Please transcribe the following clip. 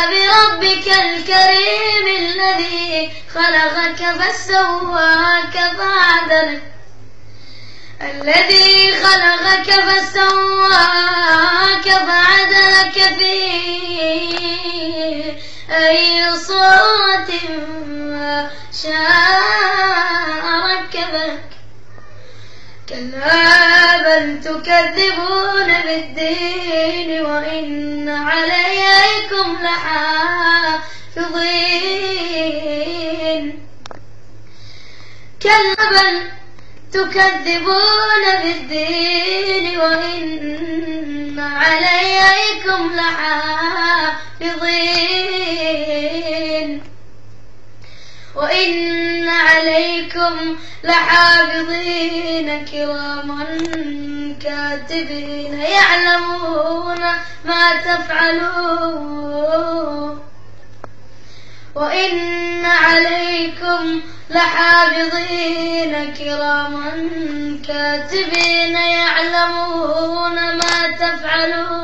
بربك الكريم الذي خلقك فسواك فعدلك، الذي خلقك فسواك فعدلك في أي صورة ما شاء ركبك. كلا بل تكذبون بالدين وإن عليكم لحافظين. كلا بل تكذبون بالدين وإن عليكم لحافظين. وإن عليكم لحافظين كراما كاتبين يعلمون ما تفعلون. وإن عليكم لحافظين كراما كاتبين يعلمون ما تفعلون.